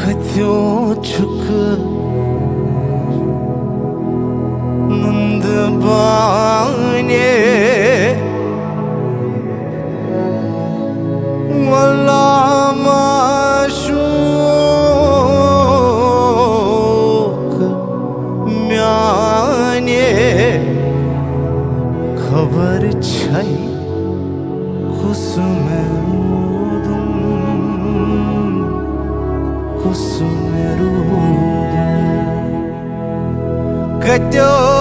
कत्यो छुक नंद बाने वल्ला माशूक म्याने खबर छई कुसुम कत्यो